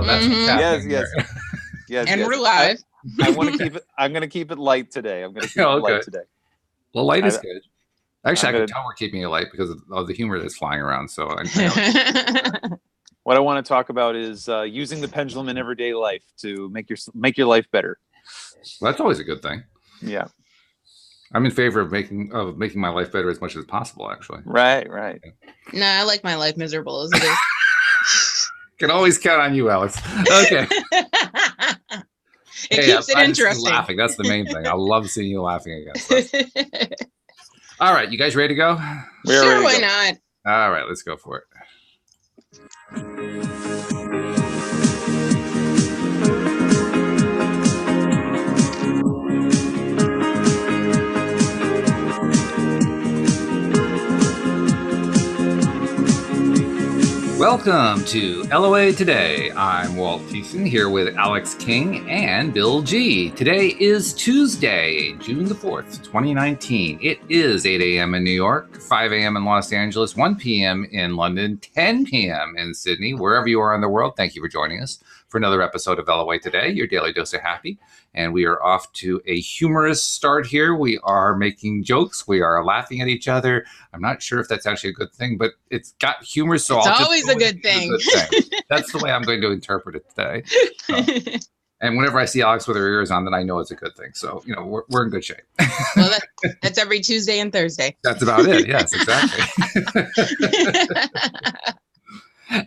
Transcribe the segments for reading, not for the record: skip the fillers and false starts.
that's what's happening. Yes. And we're live. I want to keep it. I'm going to keep it light today. Light today. Well, light is good. Actually, I can tell we're keeping it light because of the humor that's flying around. So, what I want to talk about is using the pendulum in everyday life to make your life better. Well, that's always a good thing. Yeah, I'm in favor of making my life better as much as possible. Actually, right. No, I like my life miserable as it is. Can always count on you, Alex. Okay. It keeps it interesting. Laughing. That's the main thing. I love seeing you laughing again. So. All right, you guys ready to go? Sure, why not? All right, let's go for it. Welcome to LOA Today. I'm Walt Thiessen here with Alex King and Bill G. Today is Tuesday, June the 4th, 2019. It is 8 a.m. in New York, 5 a.m. in Los Angeles, 1 p.m. in London, 10 p.m. in Sydney. Wherever you are in the world, thank you for joining us for another episode of LOA Today, your daily dose of happy. And we are off to a humorous start here. We are making jokes. We are laughing at each other. I'm not sure if that's actually a good thing, but it's got humor. So it's always a good thing. That's the way I'm going to interpret it today. And whenever I see Alex with her ears on, then I know it's a good thing. So, we're in good shape. Well, that's every Tuesday and Thursday. That's about it. Yes, exactly.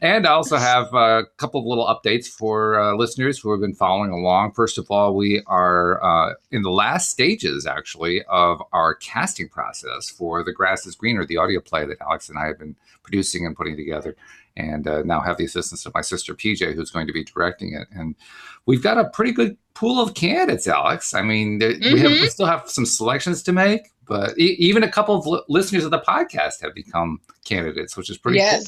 And I also have a couple of little updates for listeners who have been following along. First of all, we are in the last stages, actually, of our casting process for The Grass is Greener, the audio play that Alex and I have been producing and putting together. And now have the assistance of my sister, PJ, who's going to be directing it. And we've got a pretty good pool of candidates, Alex. I mean, we still have some selections to make, but even a couple of listeners of the podcast have become candidates, which is pretty cool.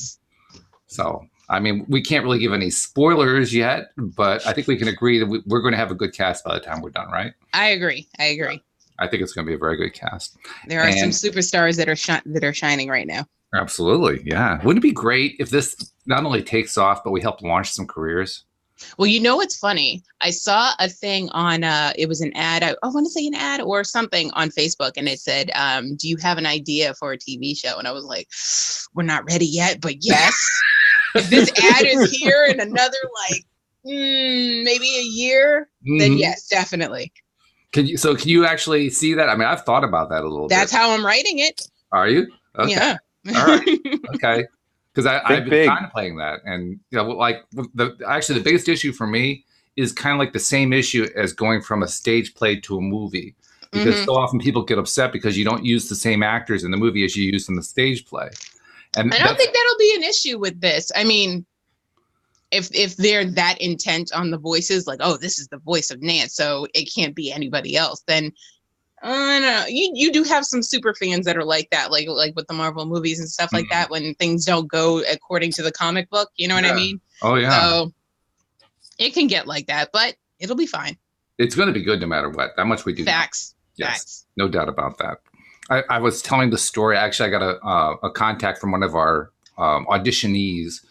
So, I mean, we can't really give any spoilers yet, but I think we can agree that we're going to have a good cast by the time we're done, right? I agree. I think it's going to be a very good cast. There are some superstars that are shining right now. Absolutely, yeah. Wouldn't it be great if this not only takes off, but we help launch some careers? Well, it's funny. I saw a thing on, it was an ad. I want to say an ad or something on Facebook. And it said, do you have an idea for a TV show? And I was like, we're not ready yet, but yes. If this ad is here in another, maybe a year, then yes, definitely. Can you actually see that? I mean, I've thought about that a little bit. That's how I'm writing it. Are you? Okay. Yeah. All right. Okay. Because I've been contemplating that. And, the biggest issue for me is kind of like the same issue as going from a stage play to a movie. Because so often people get upset because you don't use the same actors in the movie as you use in the stage play. And I don't think that'll be an issue with this. I mean, if they're that intent on the voices, like, oh, this is the voice of Nance, so it can't be anybody else, then I don't know. You do have some super fans that are like that, like with the Marvel movies and stuff like that, when things don't go according to the comic book. You know what I mean? Oh, yeah. So it can get like that, but it'll be fine. It's going to be good no matter what. That much we do. Facts. Yes, Facts. No doubt about that. I was telling the story. Actually, I got a contact from one of our auditionees.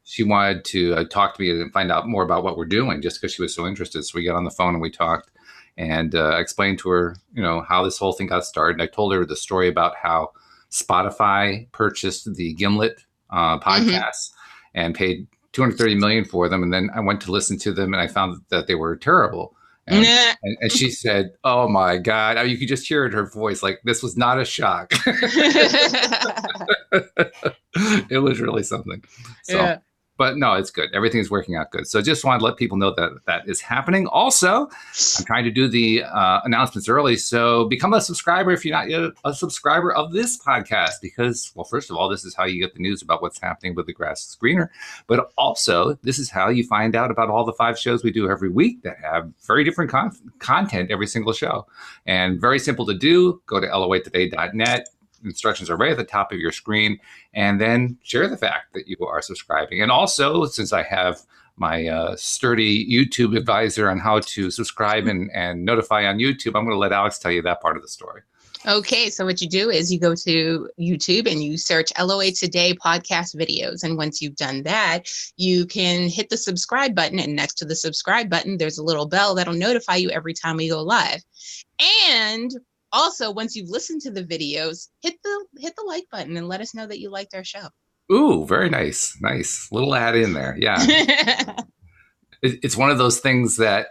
She wanted to talk to me and find out more about what we're doing just because she was so interested. So we got on the phone and we talked. And I explained to her, how this whole thing got started. And I told her the story about how Spotify purchased the Gimlet podcasts and paid $230 million for them. And then I went to listen to them and I found that they were terrible. And she said, oh, my God, you could just hear it in her voice. Like, this was not a shock. It was really something. So. Yeah. But no, it's good. Everything is working out good. So just wanted to let people know that is happening. Also, I'm trying to do the announcements early. So become a subscriber if you're not yet a subscriber of this podcast. Because, well, first of all, this is how you get the news about what's happening with The Grass is Greener. But also, this is how you find out about all the 5 shows we do every week that have very different content every single show. And very simple to do. Go to loatoday.net. Instructions are right at the top of your screen, and then share the fact that you are subscribing. And also, since I have my sturdy YouTube advisor on how to subscribe and notify on YouTube, I'm going to let Alex tell you that part of the story. Okay, so what you do is you go to YouTube and you search LOA Today podcast videos. And once you've done that, you can hit the subscribe button. And next to the subscribe button, there's a little bell that'll notify you every time we go live. And also, once you've listened to the videos, hit the like button and let us know that you liked our show. Ooh, very nice. Nice. Little ad in there. Yeah. It's one of those things that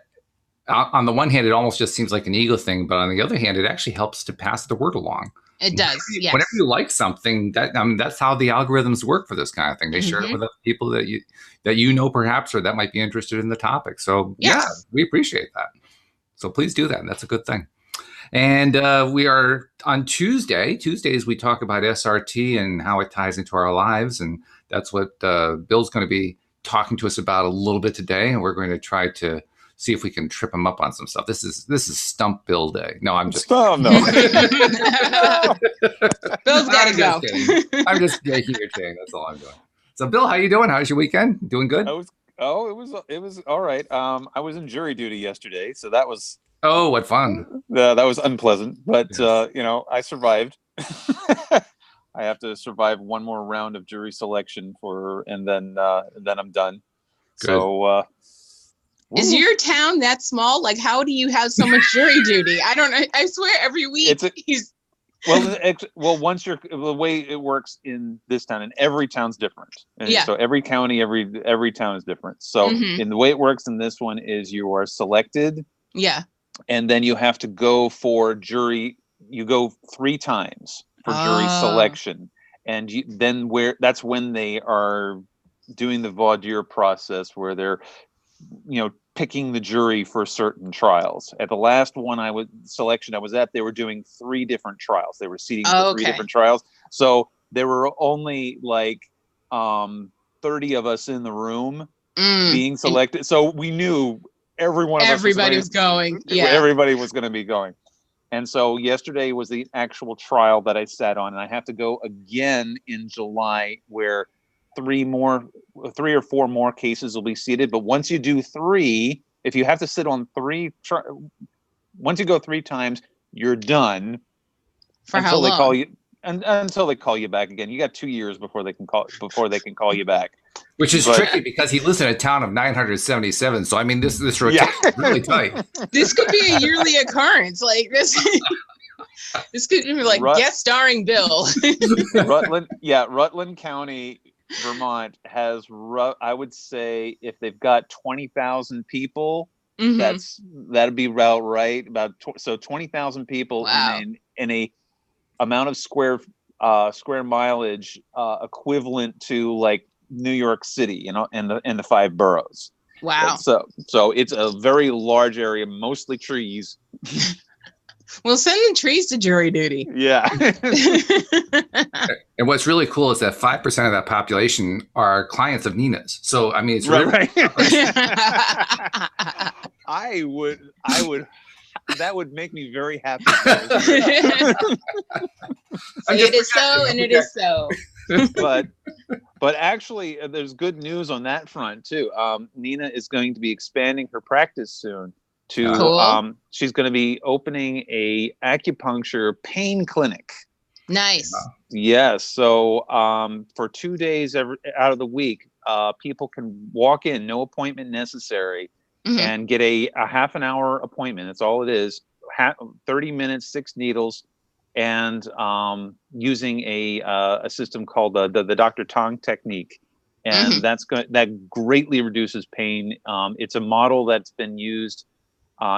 on the one hand, it almost just seems like an ego thing, but on the other hand, it actually helps to pass the word along. It does. Yes. Whenever you like something, that's how the algorithms work for this kind of thing. They share it with other people that you know perhaps, or that might be interested in the topic. So yeah, we appreciate that. So please do that. That's a good thing. And we are on Tuesday. Tuesdays we talk about SRT and how it ties into our lives, and that's what Bill's going to be talking to us about a little bit today. And we're going to try to see if we can trip him up on some stuff. This is Stump Bill Day. No, I'm just no. Bill's gotta go. I'm just making your chain. That's all I'm doing. So, Bill, how you doing? How's your weekend? Doing good? It was all right. I was in jury duty yesterday, so that was what fun. that was unpleasant, but Yes. I survived. I have to survive one more round of jury selection and then I'm done. Good. So is your town that small? Like, how do you have so much jury duty? I don't know. I swear every week he's well, once the way it works in this town, and every town's different. And Yeah. so every county, every town is different. So in the way it works in this one is you are selected. Yeah. And then you have to go for jury. You go 3 times for jury selection. And that's when they are doing the voir dire process, where they're, picking the jury for certain trials. At the last one I was at, they were doing 3 different trials. They were seating for 3 different trials. So there were only like 30 of us in the room being selected. So we knew everybody was going. Yeah. Everybody was going to be going. And so yesterday was the actual trial that I sat on, and I have to go again in July, where 3 or 4 more cases will be seated. But once you do 3, if you have to sit on 3, once you go 3 times, you're done. For how long? They call you, until they call you back again. You got 2 years before they can call you back. Which is tricky because he lives in a town of 977. So I mean, this rotation is really tight. This could be a yearly occurrence. Like this. This could be like guest starring Bill. Rutland County, Vermont has, I would say, if they've got 20,000 people, that'd be about right. So 20,000 people in a amount of square mileage equivalent to like New York City, in the 5 boroughs. Wow. So it's a very large area, mostly trees. Well, send the trees to jury duty. Yeah. And what's really cool is that 5% of that population are clients of Nina's. So I mean, it's really right. I would. That would make me very happy. It is so, and it is so. But actually, there's good news on that front too. Nina is going to be expanding her practice soon. She's going to be opening a acupuncture pain clinic. Nice. Yes. So for 2 days out of the week, people can walk in, no appointment necessary, and get a half an hour appointment. That's all it is. 30 minutes, 6 needles, and using a system called the Dr. Tong technique. And that greatly reduces pain. It's a model that's been used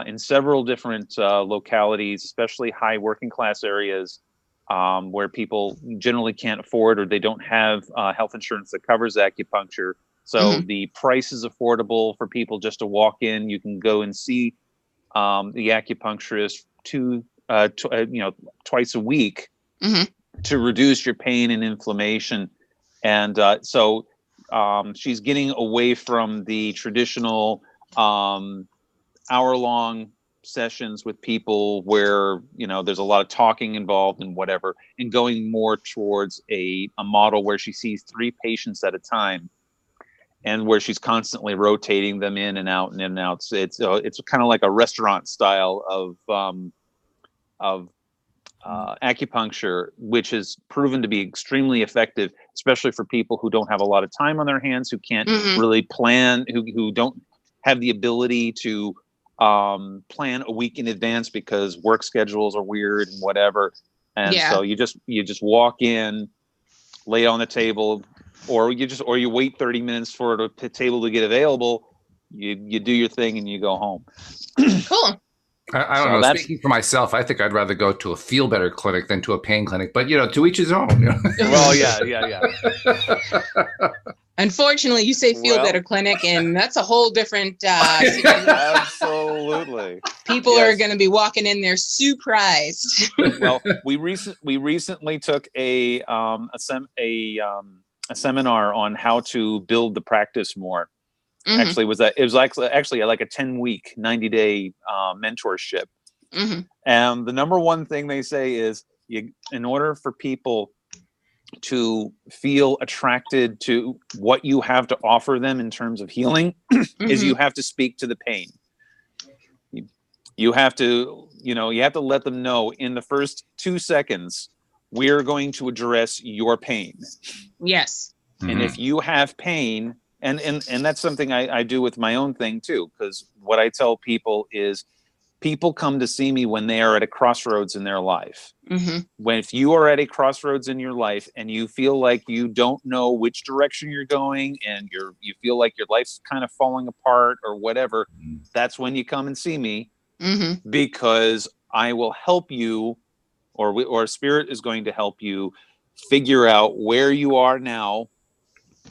in several different localities, especially high working class areas, where people generally can't afford, or they don't have health insurance that covers acupuncture. So the price is affordable for people just to walk in. You can go and see the acupuncturist twice a week to reduce your pain and inflammation. And so she's getting away from the traditional hour-long sessions with people where there's a lot of talking involved and whatever, and going more towards a model where she sees 3 patients at a time, and where she's constantly rotating them in and out and in and out. So it's kind of like a restaurant style of acupuncture, which has proven to be extremely effective, especially for people who don't have a lot of time on their hands, who can't really plan, who don't have the ability to plan a week in advance because work schedules are weird and whatever. And so you just walk in, lay on the table, or you wait 30 minutes for the table to get available. You do your thing and you go home. Cool. I don't know. Speaking for myself, I think I'd rather go to a feel better clinic than to a pain clinic. But to each his own. Well, yeah. Unfortunately, you say feel better clinic, and that's a whole different situation. Absolutely. People are going to be walking in there surprised. Well, we recently took a seminar on how to build the practice more. Actually, it was actually like a 10-week, 90-day mentorship. And the number one thing they say is, in order for people to feel attracted to what you have to offer them in terms of healing, is you have to speak to the pain. You have to let them know in the first 2 seconds, we're going to address your pain. Yes. And if you have pain, and that's something I do with my own thing too, because what I tell people is, people come to see me when they are at a crossroads in their life. If you are at a crossroads in your life and you feel like you don't know which direction you're going, and you feel like your life's kind of falling apart or whatever, that's when you come and see me, because I will help you, or Spirit is going to help you figure out where you are now.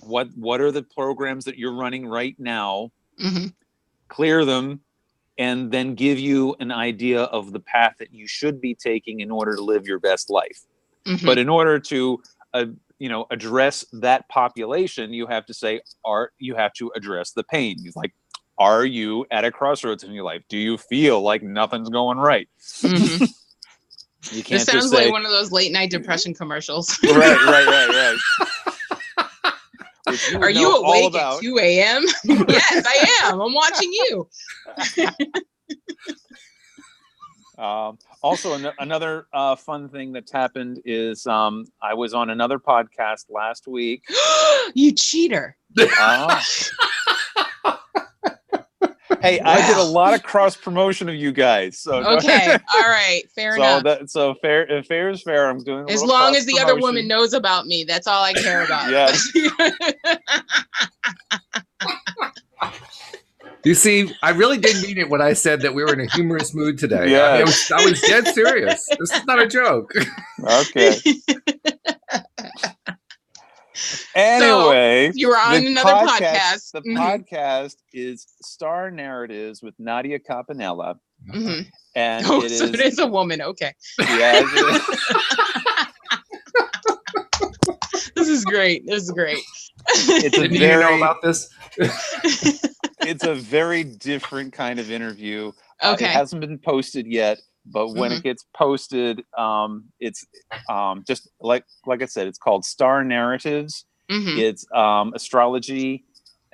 What are the programs that you're running right now? Clear them, and then give you an idea of the path that you should be taking in order to live your best life. But in order to address that population, you have to say, you have to address the pain. Like, are you at a crossroads in your life? Do you feel like nothing's going right? You can't. This sounds like one of those late night depression commercials. Right. Are you awake at 2 a.m.? Yes, I am. I'm watching you. Also, another fun thing that's happened is I was on another podcast last week. You cheater. Hey, wow. I did a lot of cross promotion of you guys. So okay, all right, fair enough. Fair is fair. I'm doing as long as the other woman knows about me. That's all I care about. Yes. You see, I really did mean it when I said that we were in a humorous mood today. Yeah. I was dead serious. This is not a joke. Okay. Anyway, so you were on another podcast. The podcast is Star Narratives with Nadia Campanella. And it is a woman. Okay. Yeah. This is great. Didn't you know about this? It's a very different kind of interview. Okay. It hasn't been posted yet, but when it gets posted, it's just like I said, it's called Star Narratives. It's astrology.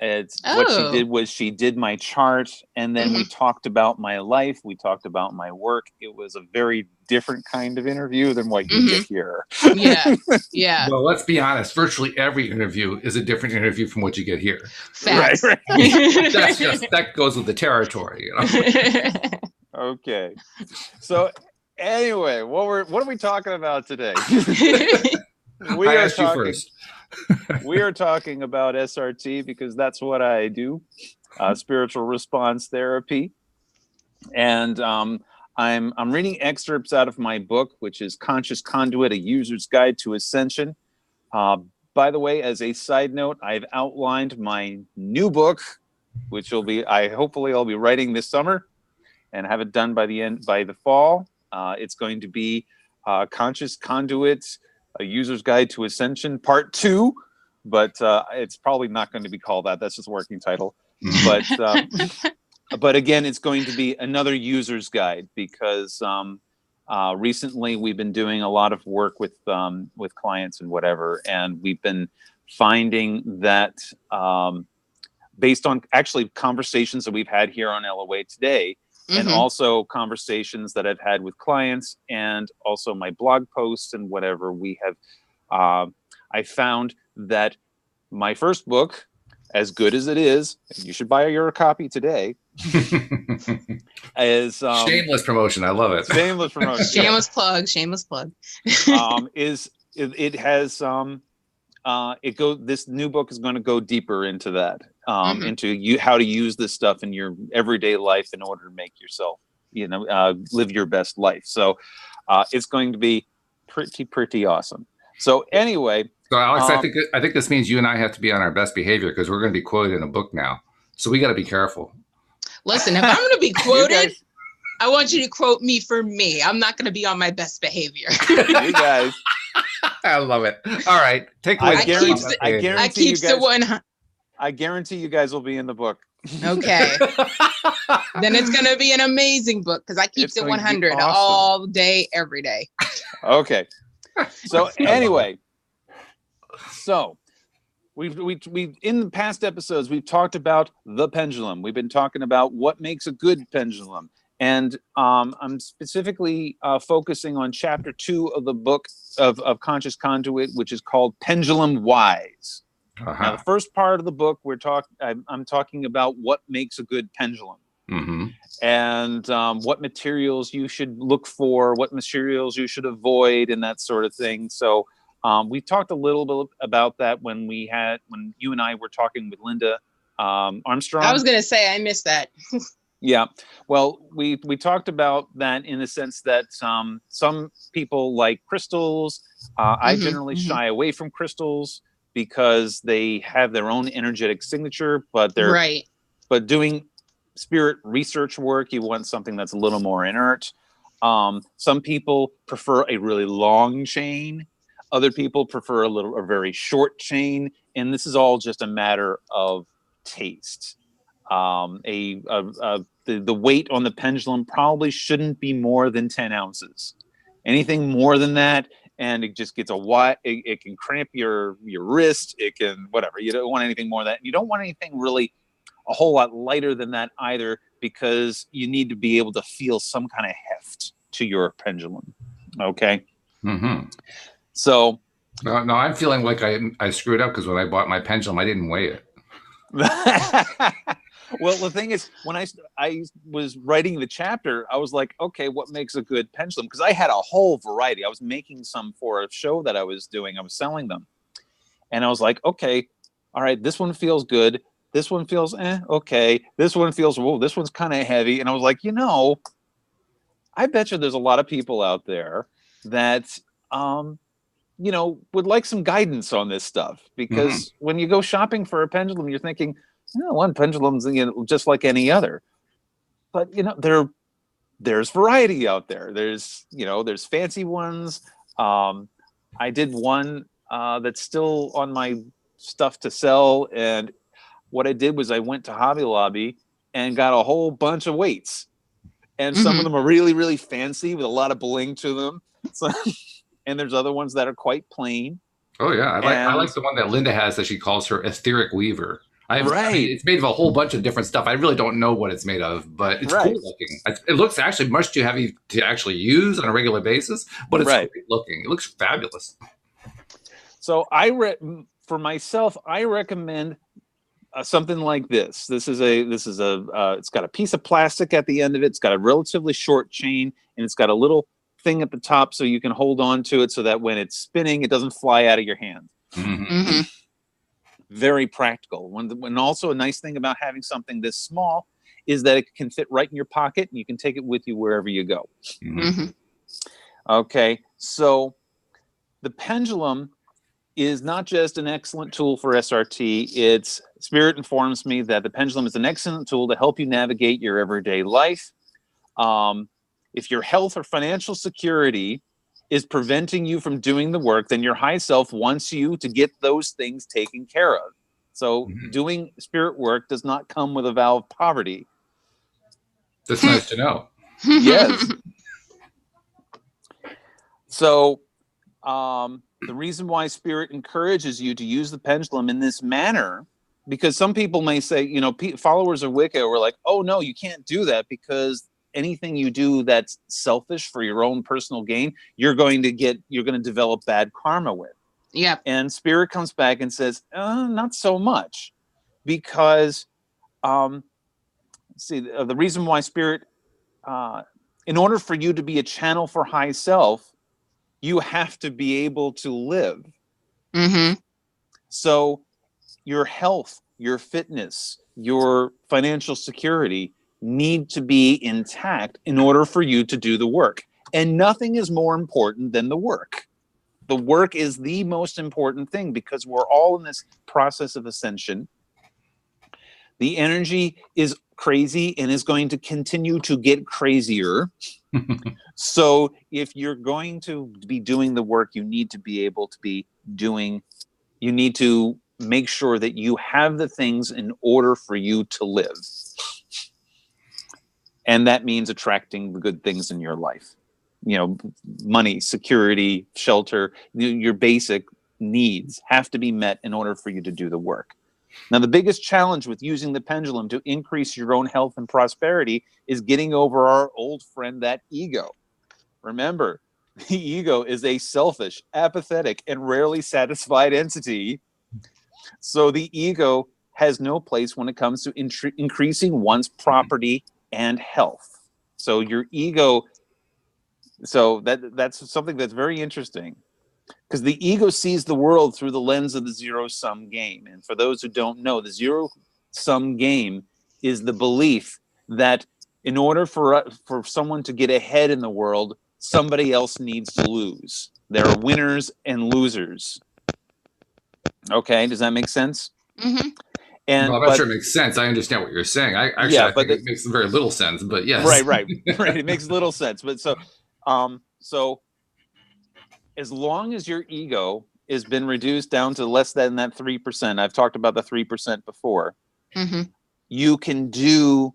It's what she did was she did my chart, and then we talked about my life. We talked about my work. It was a very different kind of interview than what you get here. Yeah. Well, let's be honest. Virtually every interview is a different interview from what you get here. Facts. Right. That goes with the territory. Okay. So anyway, what are we talking about today? I asked you first. We are talking about SRT because that's what I do, spiritual response therapy, and I'm reading excerpts out of my book, which is Conscious Conduit: A User's Guide to Ascension. By the way, as a side note, I've outlined my new book, which will be hopefully I'll be writing this summer, and have it done by the fall. It's going to be Conscious Conduit: A User's Guide to Ascension Part 2, but it's probably not going to be called that. That's just a working title. But again, it's going to be another user's guide because recently we've been doing a lot of work with clients and whatever, and we've been finding that based on actually conversations that we've had here on LOA today, and Mhm. also conversations that I've had with clients, and also my blog posts and whatever. We have, I found that my first book, as good as it is, you should buy your copy today, is Shameless promotion. I love it. shameless promotion. Yeah. Shameless plug. Shameless plug. It has this new book is going to go deeper into that, Mhm. into how to use this stuff in your everyday life in order to make yourself, live your best life. So it's going to be pretty awesome. So anyway, So, Alex, um, I think this means you and I have to be on our best behavior because we're going to be quoted in a book now. So we got to be careful. Listen, if I'm going to be you quoted, guys, I want you to quote me for me. I'm not going to be on my best behavior. you guys, I love it. All right, take away. I guarantee, I I guarantee you keeps the guys, one. I guarantee you guys will be in the book. Okay. Then it's going to be an amazing book because I keeps It's it going to be 100 awesome. all day, every day. Okay. So anyway, so we've in the past episodes we've talked about the pendulum. We've been talking about what makes a good pendulum, and I'm specifically focusing on chapter 2 of the book of Conscious Conduit, which is called Pendulum Wise. Now, the first part of the book I'm talking about what makes a good pendulum. Mm-hmm. And what materials you should look for, what materials you should avoid, and that sort of thing. So we talked a little bit about that when you and I were talking with Linda Armstrong. I was going to say, I missed that. Yeah. Well, we talked about that in the sense that some people like crystals. I generally shy away from crystals because they have their own energetic signature, but Right. but doing spirit research work, you want something that's a little more inert. Some people prefer a really long chain. Other people prefer a very short chain, and this is all just a matter of taste. The weight on the pendulum probably shouldn't be more than 10 ounces. Anything more than that, and it just gets it can cramp your wrist. It can whatever. You don't want anything more than that. You don't want anything really a whole lot lighter than that either, because you need to be able to feel some kind of heft to your pendulum. Okay. Mm-hmm. So no, I'm feeling like I screwed up because when I bought my pendulum, I didn't weigh it. Well, the thing is, when I was writing the chapter, I was like, okay, what makes a good pendulum? Because I had a whole variety. I was making some for a show that I was doing. I was selling them. And I was like, okay, all right, this one feels good. This one feels okay. This one feels, whoa, this one's kind of heavy. And I was like, I bet you there's a lot of people out there that, would like some guidance on this stuff. Because when you go shopping for a pendulum, you're thinking, one pendulum's just like any other. But, there's variety out there. There's fancy ones. I did one that's still on my stuff to sell, and what I did was I went to Hobby Lobby and got a whole bunch of weights, and some of them are really, really fancy with a lot of bling to them. So, and there's other ones that are quite plain. Oh yeah, I like the one that Linda has that she calls her etheric weaver. I mean, it's made of a whole bunch of different stuff. I really don't know what it's made of, but it's cool looking. It looks actually much too heavy to actually use on a regular basis, but it's great looking. It looks fabulous. So for myself, I recommend something like this. It's got a piece of plastic at the end of it. It's got a relatively short chain, and it's got a little thing at the top so you can hold on to it so that when it's spinning, it doesn't fly out of your hand. Very practical. When also a nice thing about having something this small is that it can fit right in your pocket, and you can take it with you wherever you go. Okay, so the pendulum is not just an excellent tool for SRT. Spirit informs me that the pendulum is an excellent tool to help you navigate your everyday life. If your health or financial security is preventing you from doing the work, then your high self wants you to get those things taken care of. So doing spirit work does not come with a vow of poverty. That's nice to know. Yes. So the reason why Spirit encourages you to use the pendulum in this manner, because some people may say, followers of Wicca were like, oh no, you can't do that because anything you do that's selfish for your own personal gain, you're going to develop bad karma with. Yeah. And Spirit comes back and says, not so much, because the reason why Spirit, in order for you to be a channel for high self, you have to be able to live. Mm-hmm. So your health, your fitness, your financial security need to be intact in order for you to do the work. And nothing is more important than the work. The work is the most important thing, because we're all in this process of ascension. The energy is crazy and is going to continue to get crazier. So if you're going to be doing the work, you need to be able to be doing, you need to make sure that you have the things in order for you to live. And that means attracting the good things in your life. You know, money, security, shelter, your basic needs have to be met in order for you to do the work. Now, the biggest challenge with using the pendulum to increase your own health and prosperity is getting over our old friend, that ego. Remember, the ego is a selfish, apathetic, and rarely satisfied entity. So the ego has no place when it comes to increasing one's property and health. So your ego, so that's something that's very interesting, because the ego sees the world through the lens of the zero-sum game. And for those who don't know, the zero-sum game is the belief that in order for someone to get ahead in the world, somebody else needs to lose. There are winners and losers. Okay, does that make sense? Mm-hmm. And well, I'm not sure it makes sense. I understand what you're saying. I think it makes very little sense, but yes. Right. It makes little sense. But so as long as your ego has been reduced down to less than that 3%, I've talked about the 3% before, Mm-hmm. you can do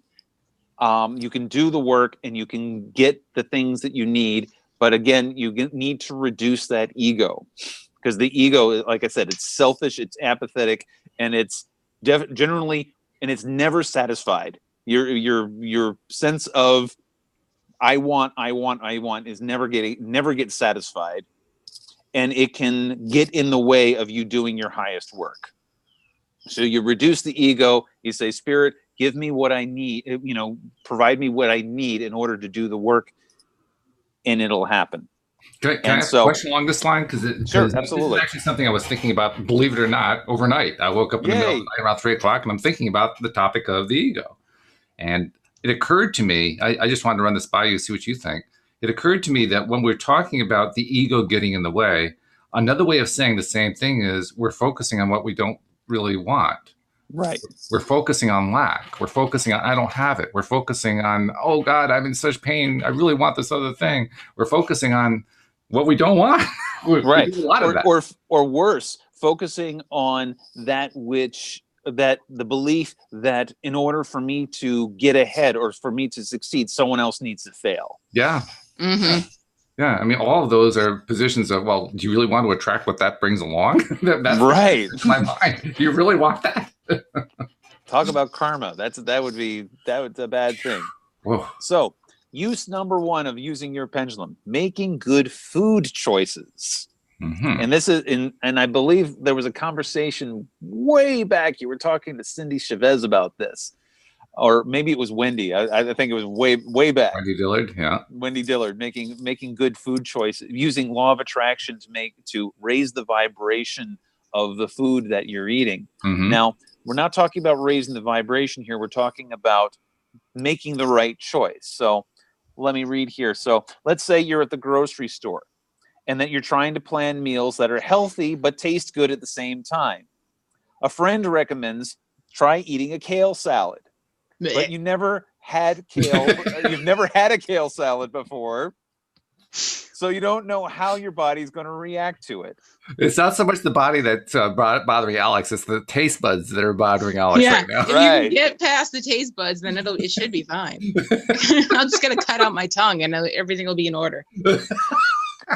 the work and you can get the things that you need. But again, you need to reduce that ego, because the ego, like I said, it's selfish, it's apathetic, and it's generally, and it's never satisfied. Your sense of I want is never gets satisfied, and it can get in the way of you doing your highest work. So you reduce the ego. You say, Spirit, give me what I need. Provide me what I need in order to do the work, and it'll happen. Can I ask a question along this line? Because sure, this absolutely. is actually something I was thinking about, believe it or not, overnight. I woke up in the middle of the night around 3 o'clock, and I'm thinking about the topic of the ego. And it occurred to me, I just wanted to run this by you, see what you think. It occurred to me that when we're talking about the ego getting in the way, another way of saying the same thing is we're focusing on what we don't really want. Right. We're focusing on lack. We're focusing on, I don't have it. We're focusing on, oh God, I'm in such pain. I really want this other thing. We're focusing on what we don't want. Right. We do a lot of that. Or worse, focusing on that the belief that in order for me to get ahead or for me to succeed, someone else needs to fail. Yeah. Mm-hmm. Yeah. I mean, all of those are positions of, well, do you really want to attract what that brings along? That's right. My mind. Do you really want that? Talk about karma. That would be a bad thing. Whoa. So use number 1 of using your pendulum, making good food choices. Mm-hmm. And this is and I believe there was a conversation way back. You were talking to Cindy Chavez about this, or maybe it was Wendy. I think it was way back. Wendy Dillard, yeah. Wendy Dillard, making good food choices, using law of attraction to raise the vibration of the food that you're eating. Mm-hmm. Now, we're not talking about raising the vibration here. We're talking about making the right choice. So let me read here. So let's say you're at the grocery store and that you're trying to plan meals that are healthy but taste good at the same time. A friend recommends try eating a kale salad, but you never had kale. You've never had a kale salad before, so you don't know how your body's going to react to it. It's not so much the body that's bothering Alex; it's the taste buds that are bothering Alex right now. If you can get past the taste buds, then it should be fine. I'm just going to cut out my tongue, and everything will be in order.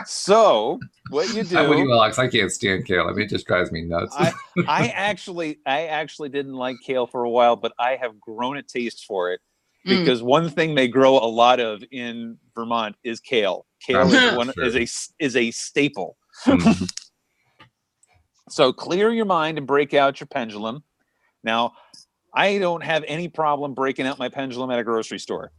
So what you do? I'm with you, Alex. I can't stand kale. I mean, it just drives me nuts. I actually didn't like kale for a while, but I have grown a taste for it, because one thing they grow a lot of in Vermont is kale. Kale is a staple. So clear your mind and break out your pendulum. Now, I don't have any problem breaking out my pendulum at a grocery store.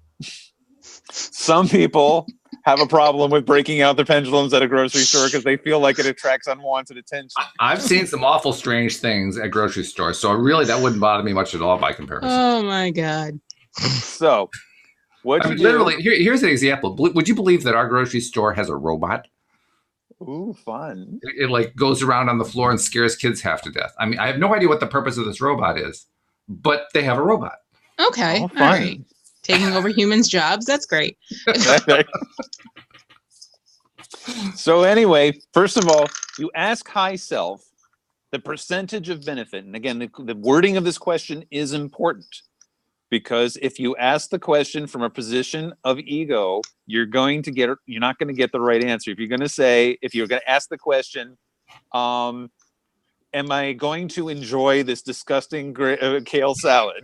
Some people have a problem with breaking out their pendulums at a grocery store because they feel like it attracts unwanted attention. I've seen some awful strange things at grocery stores, so really that wouldn't bother me much at all by comparison. Oh my God. So what you do? Literally, here's an example. Would you believe that our grocery store has a robot? Ooh, fun. It like goes around on the floor and scares kids half to death. I mean, I have no idea what the purpose of this robot is, but they have a robot. Okay. All right. Taking over humans' jobs. That's great. So anyway, first of all, you ask high self the percentage of benefit. And again, the wording of this question is important, because if you ask the question from a position of ego, you're not going to get the right answer. If you're going to ask the question, am I going to enjoy this disgusting kale salad?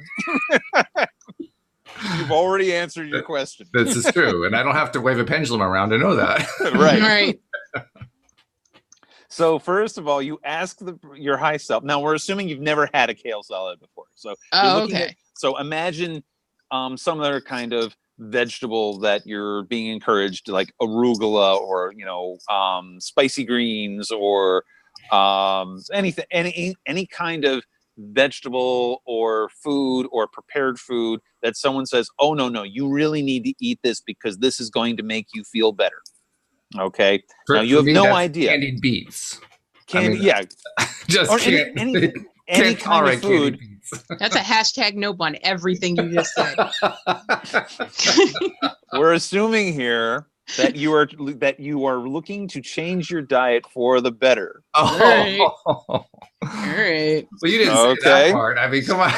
You've already answered your question. This is true. And I don't have to wave a pendulum around to know that. Right. So first of all, you ask your high self. Now we're assuming you've never had a kale salad before. So so imagine some other kind of vegetable that you're being encouraged, like arugula or spicy greens or anything, any kind of vegetable or food or prepared food that someone says, oh no, you really need to eat this because this is going to make you feel better. Okay. Now you have no idea. Candied beets. Just or any kind of food. That's a hashtag nope on everything you just said. We're assuming here that you are looking to change your diet for the better. All right. Well, you didn't say that part. I mean, come on.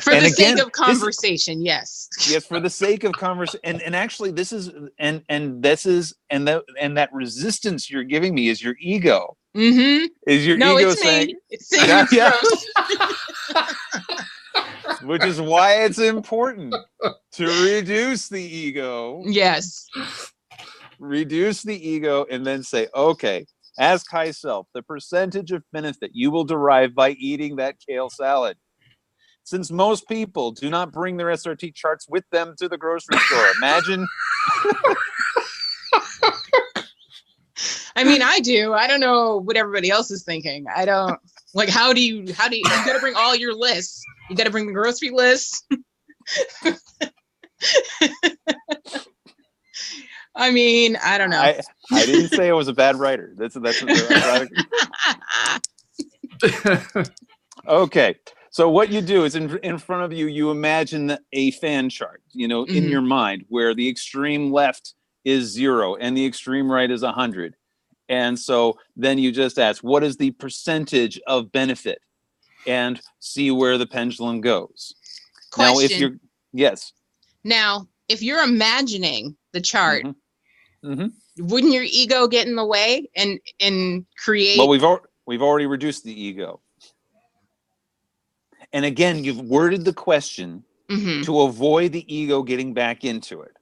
For the sake of conversation, yes. Yes, for the sake of conversation, and actually, this is that resistance you're giving me is your ego. Mm-hmm. Is your ego saying? Me. It's saying Which is why it's important to reduce the ego. Yes. Reduce the ego and then say, okay, ask high self the percentage of benefit you will derive by eating that kale salad. Since most people do not bring their SRT charts with them to the grocery store, imagine. I mean, I do. I don't know what everybody else is thinking. I don't how do you got to bring all your lists. You got to bring the grocery list. I mean, I don't know. I didn't say I was a bad writer. That's okay. So what you do is in front of you, you imagine a fan chart, in your mind, where the extreme left is 0 and the extreme right is 100. And so then you just ask, what is the percentage of benefit? And see where the pendulum goes. Question. Now, if you're imagining the chart, wouldn't your ego get in the way and create? Well, we've already reduced the ego. And again, you've worded the question to avoid the ego getting back into it.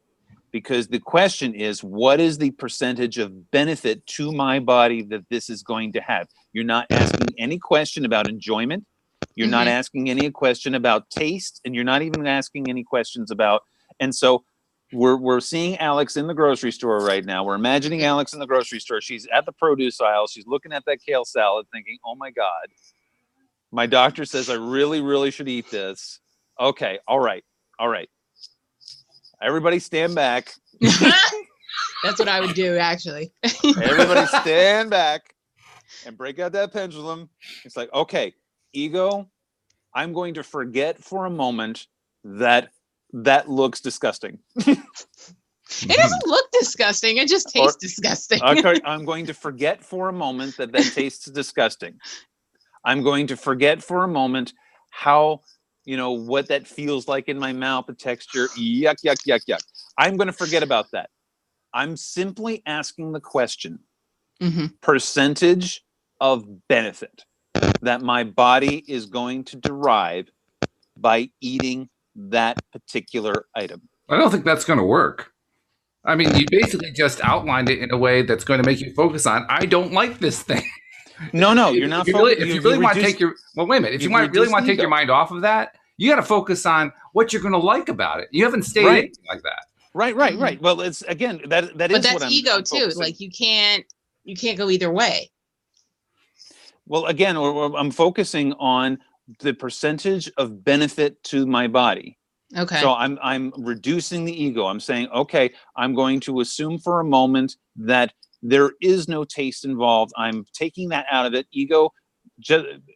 Because the question is, what is the percentage of benefit to my body that this is going to have? You're not asking any question about enjoyment. You're not asking any question about taste. And you're not even asking any questions about... And so we're seeing Alex in the grocery store right now. We're imagining Alex in the grocery store. She's at the produce aisle. She's looking at that kale salad thinking, oh my God, my doctor says I really, really should eat this. Okay. All right. Everybody stand back. That's what I would do, actually. Everybody stand back and break out that pendulum. It's like, okay, ego, I'm going to forget for a moment that looks disgusting. It doesn't look disgusting. It just tastes disgusting. Okay, I'm going to forget for a moment that tastes disgusting. I'm going to forget for a moment how... what that feels like in my mouth, the texture, yuck, yuck, yuck, yuck. I'm going to forget about that. I'm simply asking the question, percentage of benefit that my body is going to derive by eating that particular item. I don't think that's going to work. I mean, you basically just outlined it in a way that's going to make you focus on, I don't like this thing. No, you're not. If you really want to take your, well, wait a minute. If you really want to take your mind off of that, you got to focus on what you're going to like about it. You haven't stated anything like that. Right. Well, it's again that but is that's what ego I'm too. focusing. Like you can't go either way. Well, again, I'm focusing on the percentage of benefit to my body. Okay. So I'm reducing the ego. I'm saying, okay, I'm going to assume for a moment that there is no taste involved. I'm taking that out of it. Ego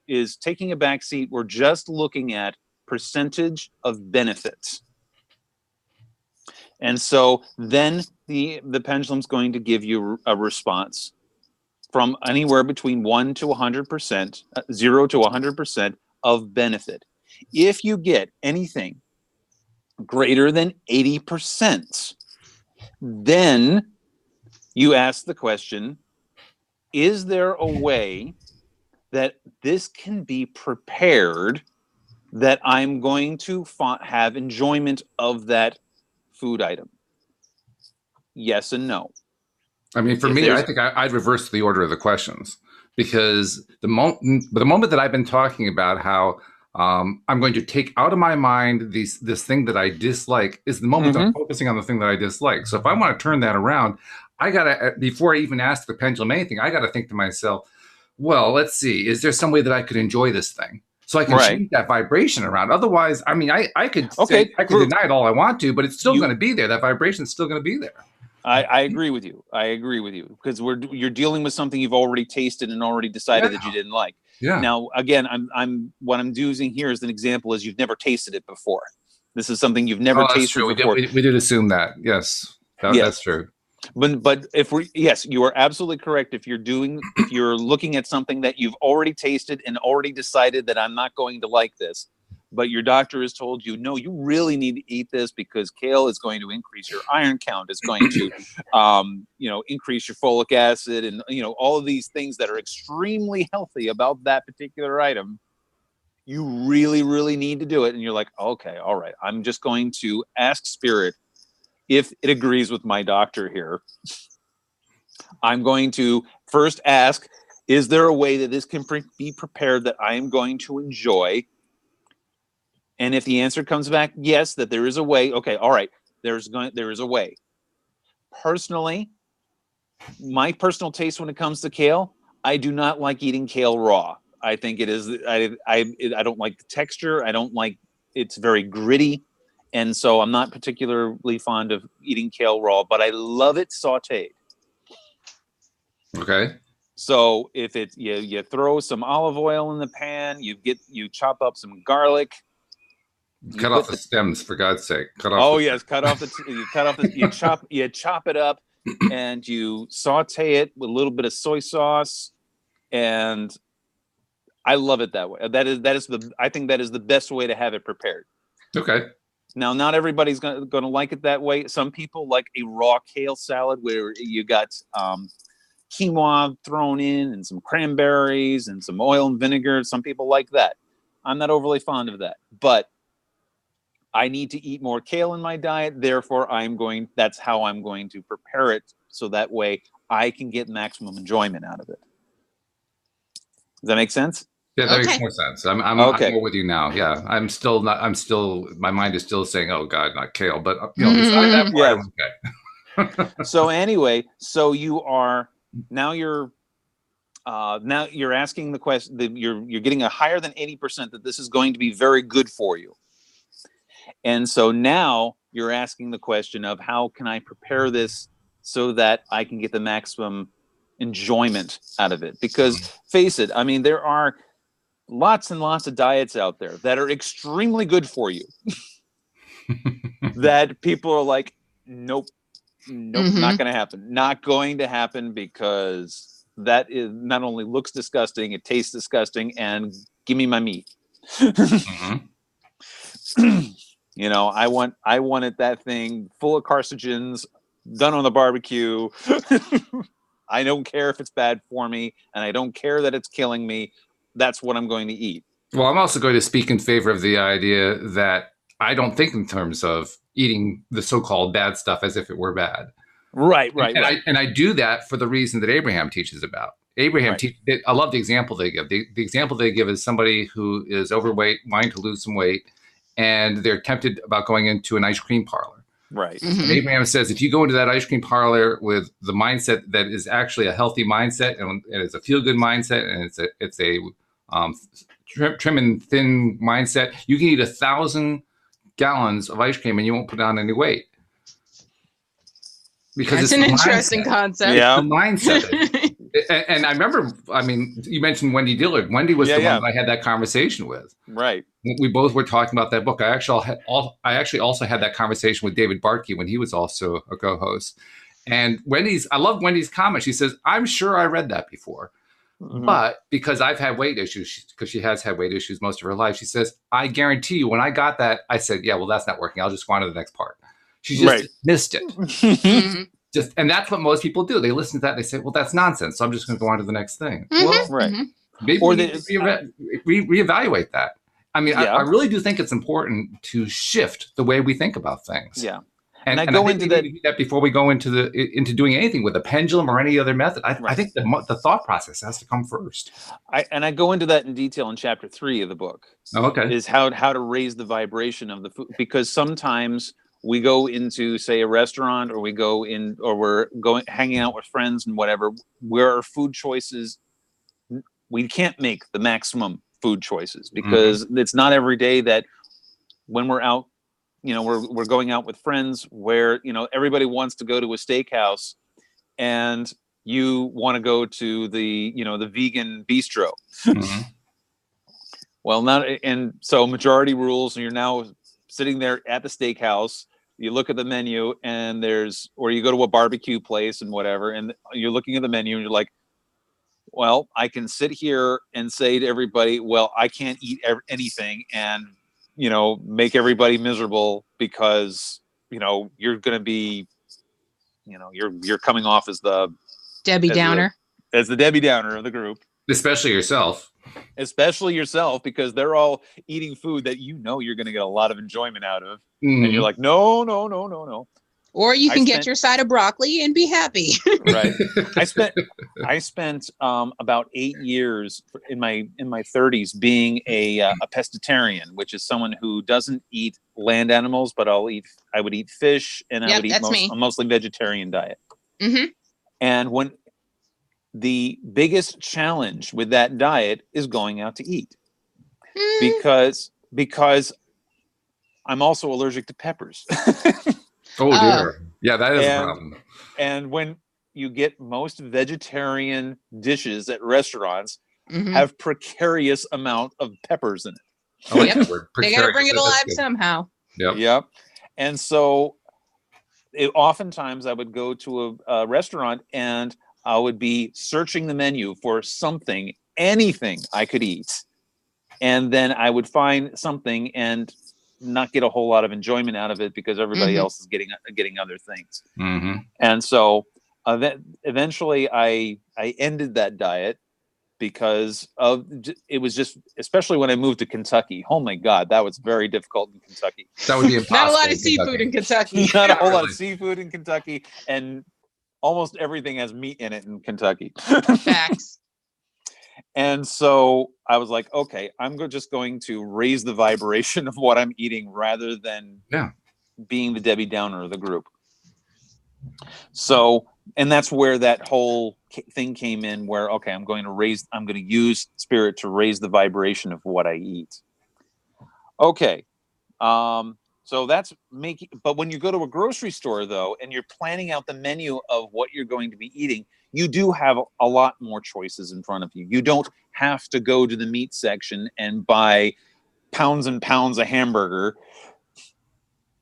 is taking a back seat. We're just looking at percentage of benefits. And so then the pendulum's going to give you a response from anywhere between 1 to 100%, 0 to 100% of benefit. If you get anything greater than 80%, then you ask the question, is there a way that this can be prepared that I'm going to have enjoyment of that food item? Yes and no. I mean, for me, I think I'd reverse the order of the questions, because the moment that I've been talking about how I'm going to take out of my mind this thing that I dislike is the moment I'm focusing on the thing that I dislike. So if I want to turn that around, I gotta, before I even ask the pendulum anything, I gotta think to myself, well, let's see, is there some way that I could enjoy this thing? So I can change that vibration around. Otherwise, I mean, I could say, I could deny it all I want to, but it's still going to be there. That vibration's still going to be there. I agree with you. I agree with you, because you're dealing with something you've already tasted and already decided that you didn't like. Yeah. Now, again, what I'm using here as an example is you've never tasted it before. This is something you've never tasted before. We did assume that. Yes, that's true. But yes, you are absolutely correct. If you're looking at something that you've already tasted and already decided that I'm not going to like this, but your doctor has told you, no, you really need to eat this because kale is going to increase your iron count. It's going to, increase your folic acid and, all of these things that are extremely healthy about that particular item. You really, really need to do it. And you're like, okay, all right. I'm just going to ask spirit if it agrees with my doctor here. I'm going to first ask, is there a way that this can be prepared that I am going to enjoy? And if the answer comes back, yes, that there is a way, okay, all right, there is a way. Personally, my personal taste when it comes to kale, I do not like eating kale raw. I think it is, I don't like the texture. I don't like, it's very gritty. And so I'm not particularly fond of eating kale raw, but I love it sauteed. Okay. So if it's, you throw some olive oil in the pan, you chop up some garlic. Cut off the stems, for God's sake. Cut off you chop it up, and you saute it with a little bit of soy sauce, and I love it that way. I think that is the best way to have it prepared. Okay. Now, not everybody's going to like it that way. Some people like a raw kale salad where you got quinoa thrown in and some cranberries and some oil and vinegar. Some people like that. I'm not overly fond of that, but I need to eat more kale in my diet. Therefore, that's how I'm going to prepare it. So that way I can get maximum enjoyment out of it. Does that make sense? Yeah, that makes more sense. I'm more with you now. Yeah. My mind is still saying, oh God, not kale, but beside that part, I'm okay. So anyway, now you're asking the question that you're getting a higher than 80% that this is going to be very good for you. And so now you're asking the question of how can I prepare this so that I can get the maximum enjoyment out of it? Because face it, I mean, there are lots and lots of diets out there that are extremely good for you that people are like, nope, not going to happen. Not going to happen because that is not only looks disgusting, it tastes disgusting, and give me my meat. I wanted that thing full of carcinogens, done on the barbecue. I don't care if it's bad for me, and I don't care that it's killing me. That's what I'm going to eat. Well, I'm also going to speak in favor of the idea that I don't think in terms of eating the so-called bad stuff as if it were bad. Right. And I do that for the reason that Abraham teaches about. Abraham, Right. I love the example they give. The example they give is somebody who is overweight, wanting to lose some weight, and they're tempted about going into an ice cream parlor. Right. And Abraham says, if you go into that ice cream parlor with the mindset that is actually a healthy mindset, and it's a feel-good mindset, and it's a trim and thin mindset, you can eat 1,000 gallons of ice cream and you won't put on any weight. Because That's it's an the interesting mindset. concept. Yeah. It's the mindset. And I remember, I mean, you mentioned Wendy Dillard. Wendy was the one that I had that conversation with. Right. We both were talking about that book. I actually also had that conversation with David Bartkey when he was also a co-host. And I love Wendy's comment. She says, I'm sure I read that before. But because I've had weight issues, because she has had weight issues most of her life, she says, I guarantee you, when I got that, I said, yeah, well, that's not working. I'll just go on to the next part. She just missed it. And that's what most people do. They listen to that. They say, well, that's nonsense. So I'm just going to go on to the next thing. Well, maybe we need to reevaluate that. I mean, I really do think it's important to shift the way we think about things. Yeah. And I go into that before we go into doing anything with a pendulum or any other method. I think the thought process has to come first. I go into that in detail in chapter 3 of the book. Oh, okay. Is how to raise the vibration of the food, because sometimes we go into, say, a restaurant, or we're going hanging out with friends and whatever, where our food choices, we can't make the maximum food choices, because it's not every day that when we're out, we're going out with friends where, everybody wants to go to a steakhouse and you want to go to the vegan bistro. Well, and so majority rules, and you're now sitting there at the steakhouse, you look at the menu and or you go to a barbecue place and whatever, and you're looking at the menu and you're like, well, I can sit here and say to everybody, well, I can't eat anything, and, make everybody miserable, because, you're going to be, you're coming off as the Debbie Downer. As the Debbie Downer of the group. Especially yourself, because they're all eating food that you're going to get a lot of enjoyment out of. And you're like, no. Or you can get your side of broccoli and be happy. Right. I spent about 8 years in my 30s being a pescatarian, which is someone who doesn't eat land animals, but I would eat fish, and I would eat a mostly vegetarian diet. And when the biggest challenge with that diet is going out to eat, because I'm also allergic to peppers. Oh dear. Yeah, that is a problem. And when you get most vegetarian dishes at restaurants have precarious amount of peppers in it. I like that word. They got to bring it alive somehow. Yep. And so oftentimes I would go to a restaurant and I would be searching the menu for anything I could eat. And then I would find something and not get a whole lot of enjoyment out of it, because everybody else is getting other things. And so eventually I ended that diet, because it was just, especially when I moved to Kentucky. Oh my God, that was very difficult in Kentucky. That would be impossible. Not a lot of seafood in Kentucky. Not a whole lot of seafood in Kentucky, and almost everything has meat in it in Kentucky. Facts. And so I was like, okay, I'm just going to raise the vibration of what I'm eating, rather than being the Debbie Downer of the group. So, and that's where that whole thing came in, where, okay, I'm going to use spirit to raise the vibration of what I eat. Okay. So that's but when you go to a grocery store, though, and you're planning out the menu of what you're going to be eating, you do have a lot more choices in front of you. You don't have to go to the meat section and buy pounds and pounds of hamburger,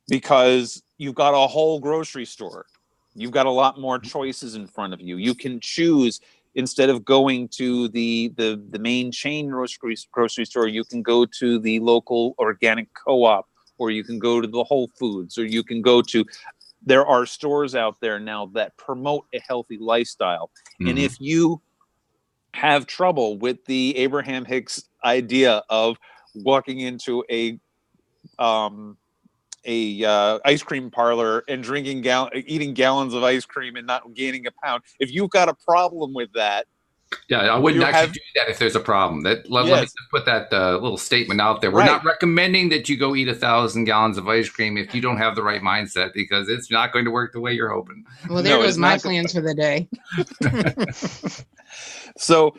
because you've got a whole grocery store. You've got a lot more choices in front of you. You can choose, instead of going to the main chain grocery store, you can go to the local organic co-op, or you can go to the Whole Foods, or you can go to, there are stores out there now that promote a healthy lifestyle. And if you have trouble with the Abraham Hicks idea of walking into a ice cream parlor and eating gallons of ice cream and not gaining a pound. If you've got a problem with that, Yeah, I wouldn't actually do that if there's a problem. Let me yes, just put that little statement out there. We're right. not recommending that you go eat 1,000 gallons of ice cream if you don't have the right mindset, because it's not going to work the way you're hoping. Well, there No, goes it's my not plans for the day. So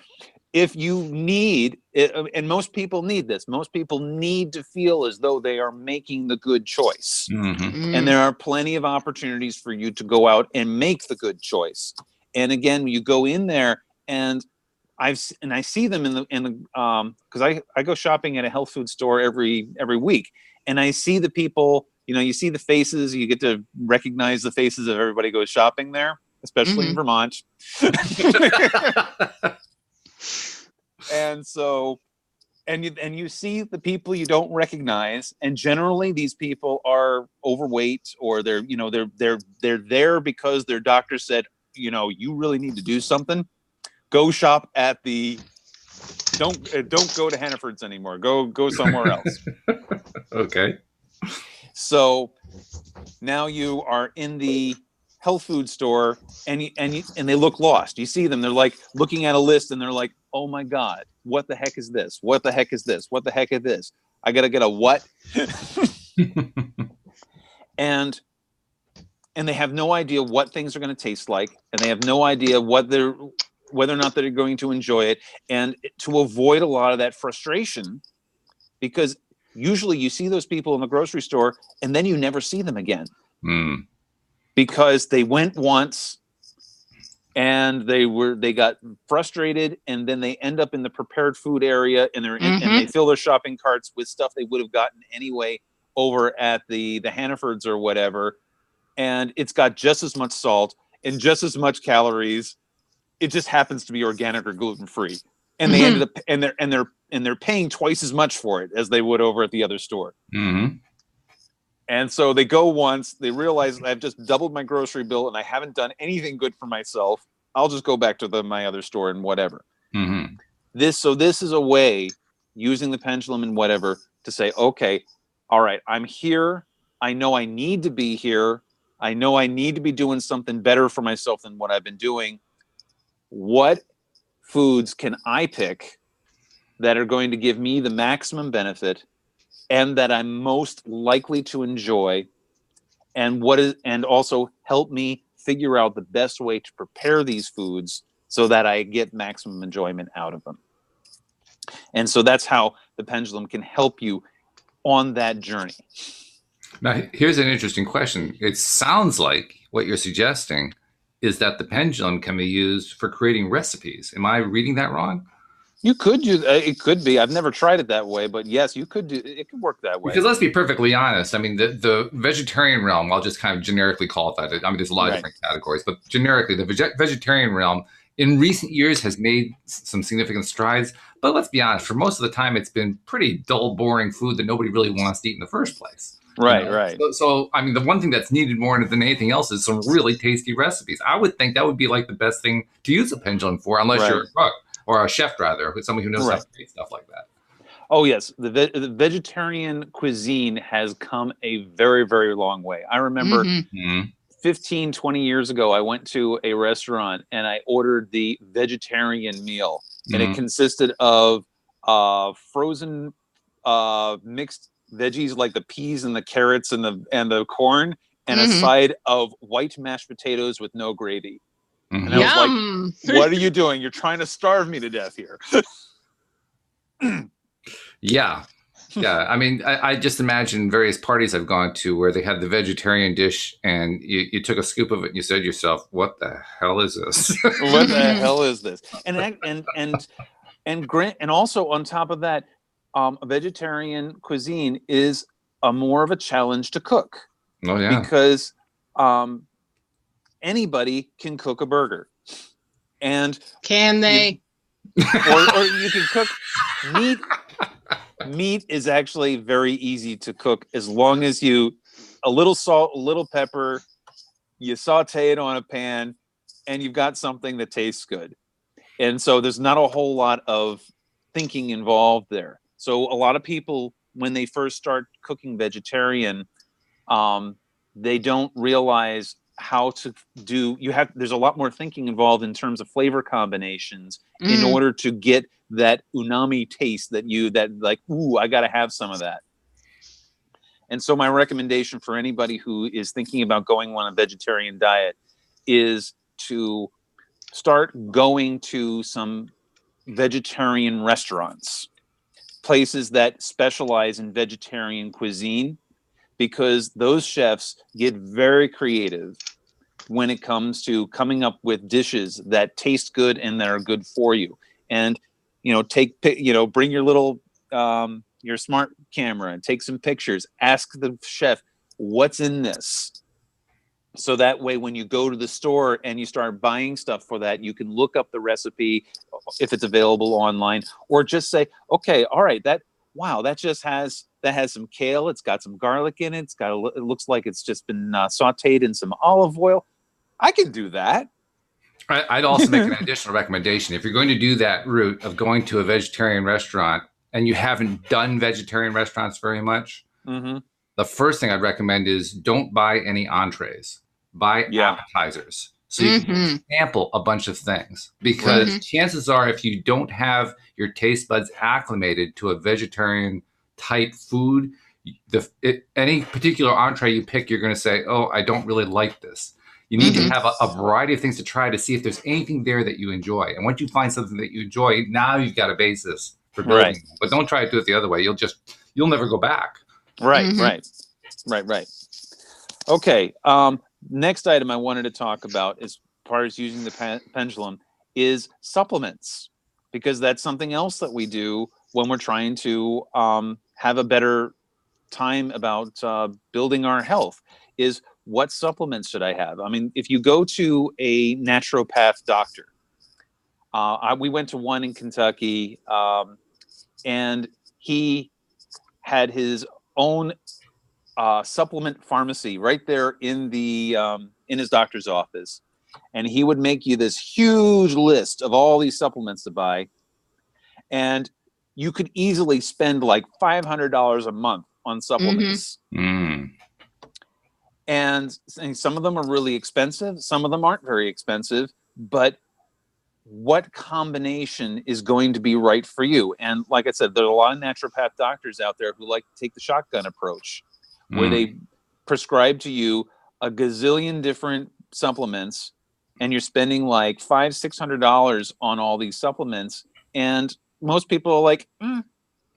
if you need it, and most people need this, most people need to feel as though they are making the good choice. Mm-hmm. And there are plenty of opportunities for you to go out and make the good choice. And again, you go in there, and I see them in the because I go shopping at a health food store every week, and I see the people. You see the faces. You get to recognize the faces of everybody who goes shopping there, especially in Vermont. And so, and you see the people you don't recognize, and generally these people are overweight, or they're there because their doctor said, you really need to do something. Go shop at the don't go to Hannaford's anymore. Go somewhere else. Okay. So now you are in the health food store, and they look lost. You see them, they're like looking at a list, and they're like, oh my God, what the heck is this? What the heck is this? What the heck is this? I gotta get a what? and they have no idea what things are going to taste like, and they have no idea whether or not they're going to enjoy it. And to avoid a lot of that frustration, because usually you see those people in the grocery store and then you never see them again. Because they went once and they got frustrated, and then they end up in the prepared food area, and and they fill their shopping carts with stuff they would have gotten anyway over at the Hannaford's or whatever, and it's got just as much salt and just as much calories. It just happens to be organic or gluten-free, and they ended up and they're paying twice as much for it as they would over at the other store. And so they go once, they realize I've just doubled my grocery bill and I haven't done anything good for myself. I'll just go back to my other store and whatever. This is a way, using the pendulum and whatever, to say, okay, all right, I'm here. I know I need to be here. I know I need to be doing something better for myself than what I've been doing. What foods can I pick that are going to give me the maximum benefit and that I'm most likely to enjoy, and also help me figure out the best way to prepare these foods so that I get maximum enjoyment out of them. And so that's how the pendulum can help you on that journey. Now, here's an interesting question. It sounds like what you're suggesting is that the pendulum can be used for creating recipes. Am I reading that wrong? You could use it. Could be. I've never tried it that way, but yes, you could do it. Could work that way. Because let's be perfectly honest. I mean, the vegetarian realm, I'll just kind of generically call it that. I mean, there's a lot of different categories, but generically, the vegetarian realm in recent years has made some significant strides. But let's be honest, for most of the time, it's been pretty dull, boring food that nobody really wants to eat in the first place. Right. So, I mean, the one thing that's needed more than anything else is some really tasty recipes. I would think that would be like the best thing to use a pendulum for, unless you're a cook. Or a chef, rather, somebody who knows how to create stuff like that. Oh, yes. The vegetarian cuisine has come a very, very long way. I remember 15, 20 years ago, I went to a restaurant and I ordered the vegetarian meal. And it consisted of frozen mixed veggies like the peas and the carrots and the corn, and a side of white mashed potatoes with no gravy. And I was like, what are you doing? You're trying to starve me to death here. Yeah. I mean, I just imagine various parties I've gone to where they had the vegetarian dish and you took a scoop of it and you said to yourself, what the hell is this? What the hell is this? And also on top of that, a vegetarian cuisine is more of a challenge to cook. Oh, yeah. Because anybody can cook a burger, and can they? Or you can cook meat. Meat is actually very easy to cook as long as a little salt, a little pepper, you saute it on a pan, and you've got something that tastes good. And so there's not a whole lot of thinking involved there. So a lot of people, when they first start cooking vegetarian, They don't realize how to do. There's a lot more thinking involved in terms of flavor combinations in order to get that umami taste that like, ooh, I got to have some of that. And so my recommendation for anybody who is thinking about going on a vegetarian diet is to start going to some vegetarian restaurants, places that specialize in vegetarian cuisine, because those chefs get very creative when it comes to coming up with dishes that taste good and that are good for you. And, bring your little, your smart camera and take some pictures. Ask the chef, what's in this? So that way, when you go to the store and you start buying stuff for that, you can look up the recipe if it's available online, or just say, okay, all right, that has some kale. It's got some garlic in it. It looks like it's just been sauteed in some olive oil. I can do that. I'd also make an additional recommendation. If you're going to do that route of going to a vegetarian restaurant and you haven't done vegetarian restaurants very much, the first thing I'd recommend is don't buy any entrees. Buy appetizers. So you can sample a bunch of things. Because chances are, if you don't have your taste buds acclimated to a vegetarian type food, any particular entree you pick, you're going to say, oh, I don't really like this. You need to have a variety of things to try to see if there's anything there that you enjoy. And once you find something that you enjoy, now you've got a basis for building. Right. But don't try to do it the other way. You'll never go back. Right. Okay. Next item I wanted to talk about, as far as using the pendulum, is supplements, because that's something else that we do when we're trying to have a better time about building our health. Is what supplements should I have? I mean, if you go to a naturopath doctor, we went to one in Kentucky, and he had his own supplement pharmacy right there in his doctor's office, and he would make you this huge list of all these supplements to buy, and you could easily spend like $500 a month on supplements. And some of them are really expensive, some of them aren't very expensive, but what combination is going to be right for you? And like I said, there are a lot of naturopath doctors out there who like to take the shotgun approach, where they prescribe to you a gazillion different supplements, and you're spending like $500-$600 on all these supplements. And most people are like,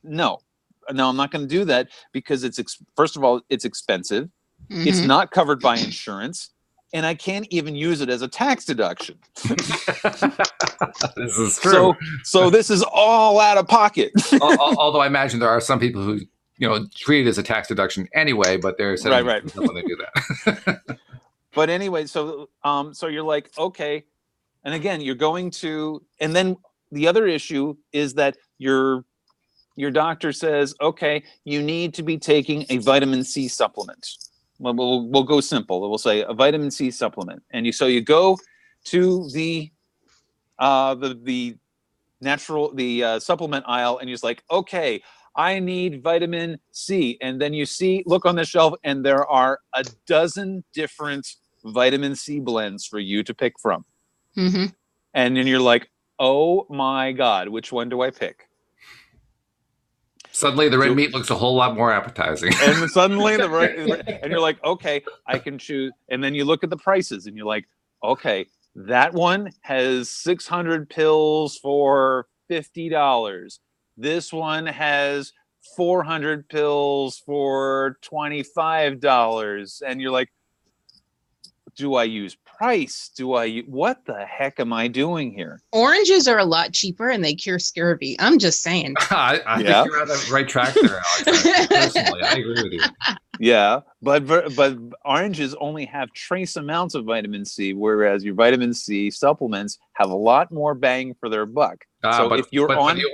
no, I'm not going to do that, because first of all, it's expensive. It's not covered by insurance, and I can't even use it as a tax deduction. This is true. So this is all out of pocket. Although I imagine there are some people who treat it as a tax deduction anyway, but they're setting right when they do that. But anyway, so you're like, okay, and again, you're going to, and then the other issue is that your doctor says, okay, you need to be taking a vitamin C supplement. We'll go simple. We'll say a vitamin C supplement, and you go to the supplement aisle, and you're just like, okay, I need vitamin C, and then look on the shelf, and there are a dozen different vitamin C blends for you to pick from, and then you're like, oh my God, which one do I pick? Suddenly the red meat looks a whole lot more appetizing. And suddenly and you're like, okay, I can choose. And then you look at the prices and you're like, okay, that one has 600 pills for $50. This one has 400 pills for $25. And you're like, do I use price? What the heck am I doing here? Oranges are a lot cheaper and they cure scurvy. I'm just saying. I think you're on the right track there, Alex. Personally, I agree with you. Yeah, but oranges only have trace amounts of vitamin C, whereas your vitamin C supplements have a lot more bang for their buck. So if you're on with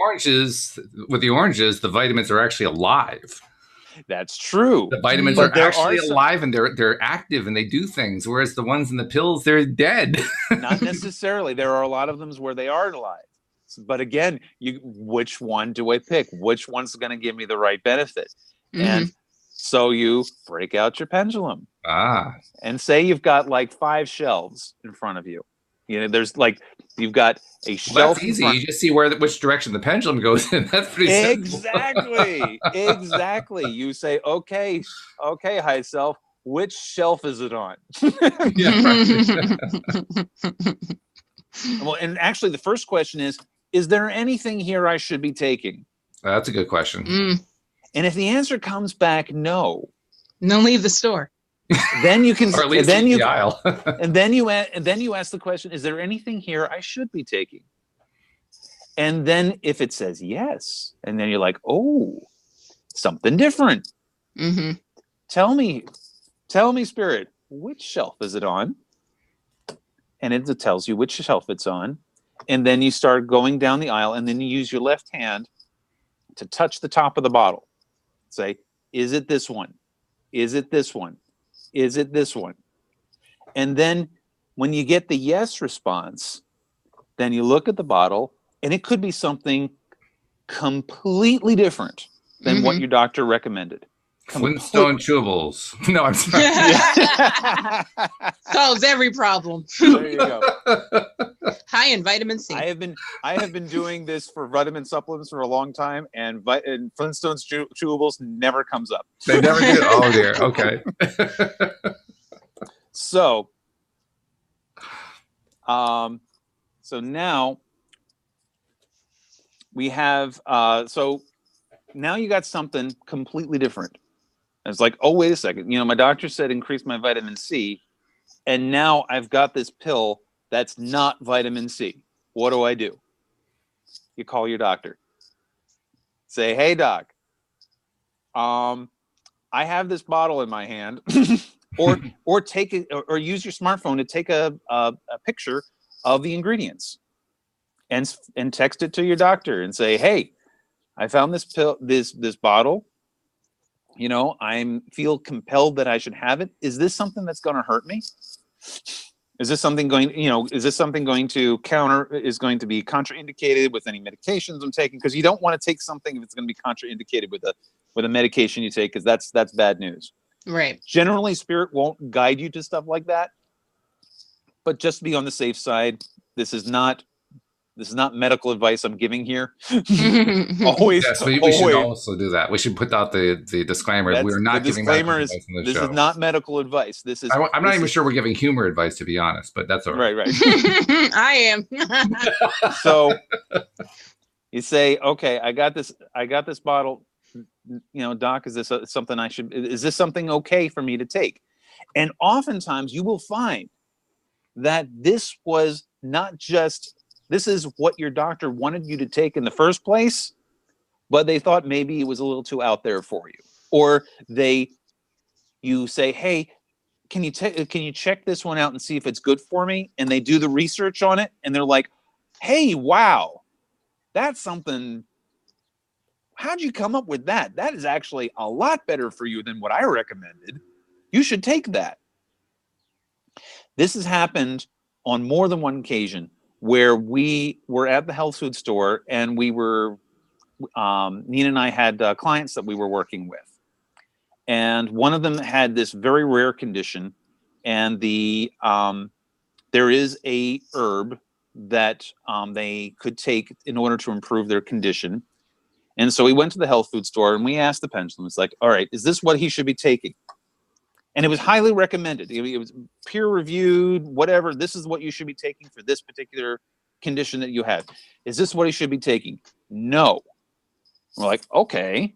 the oranges, the vitamins are actually alive. That's true. The vitamins are actually alive, and they're active, and they do things. Whereas the ones in the pills, they're dead. Not necessarily. There are a lot of them where they are alive. But again, which one do I pick? Which one's going to give me the right benefit? And So you break out your pendulum. And say you've got like 5 shelves in front of you. You know, there's like, you've got a shelf. That's easy. You just see which direction the pendulum goes in. That's pretty simple. Exactly. You say, okay, high self, which shelf is it on? Well, and actually the first question is there anything here I should be taking? That's a good question. And if the answer comes back no, then leave the store. Then you can, or at least leave the aisle. and then you ask the question: is there anything here I should be taking? And then if it says yes, and then you're like, oh, something different. Mm-hmm. Tell me, Spirit, which shelf is it on? And it tells you which shelf it's on, and then you start going down the aisle, and then you use your left hand to touch the top of the bottle. Say, is it this one? Is it this one? Is it this one? And then when you get the yes response, then you look at the bottle, and it could be something completely different than what your doctor recommended. Flintstone chewables. No, I'm sorry. Solves every problem. There you go. High in vitamin C. I have been doing this for vitamin supplements for a long time, and Flintstones chewables never comes up. They never do. Oh dear. Okay. So now we have so now you got something completely different. And it's like, oh, wait a second. You know, my doctor said increase my vitamin C, and now I've got this pill that's not vitamin C. What do? You call your doctor. Say, hey, doc, I have this bottle in my hand. or take it, or use your smartphone to take a picture of the ingredients and text it to your doctor and say, hey, I found this pill, this bottle. You know, I feel compelled that I should have it. Is this something that's going to hurt me? Is this something going to be contraindicated with any medications I'm taking? Because you don't want to take something if it's going to be contraindicated with a medication you take, because that's bad news. Right. Generally, Spirit won't guide you to stuff like that. But just to be on the safe side, this is not medical advice I'm giving here. Always. Yes, we should also do that. We should put out the disclaimer. We're not giving medical advice on the show. This is not medical advice. This is. I'm not even sure we're giving humor advice, to be honest, but that's all right. Right. I am. So you say, okay, I got this bottle. You know, doc, is this something I should? Is this something okay for me to take? And oftentimes you will find that this was not just. This is what your doctor wanted you to take in the first place, but they thought maybe it was a little too out there for you. Or you say, hey, can you check this one out and see if it's good for me? And they do the research on it, and they're like, hey, wow, that's something. How'd you come up with that? That is actually a lot better for you than what I recommended. You should take that. This has happened on more than one occasion, where we were at the health food store, and we were, Nina and I had clients that we were working with. And one of them had this very rare condition, and there is a herb that they could take in order to improve their condition. And so we went to the health food store, and we asked the pendulum, it's like, all right, is this what he should be taking? And it was highly recommended. It was peer reviewed, whatever. This is what you should be taking for this particular condition that you have. Is this what he should be taking? No. We're like, okay,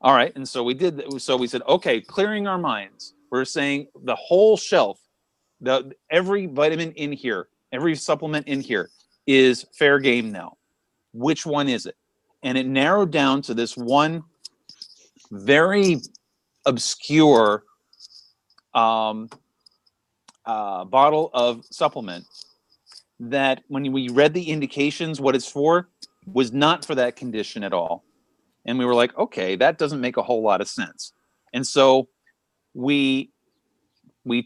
all right. And so we did. So we said, okay, clearing our minds. We're saying the whole shelf, every vitamin in here, every supplement in here is fair game now. Which one is it? And it narrowed down to this one very obscure bottle of supplement that, when we read the indications, what it's for, was not for that condition at all. And we were like, okay, that doesn't make a whole lot of sense. And so we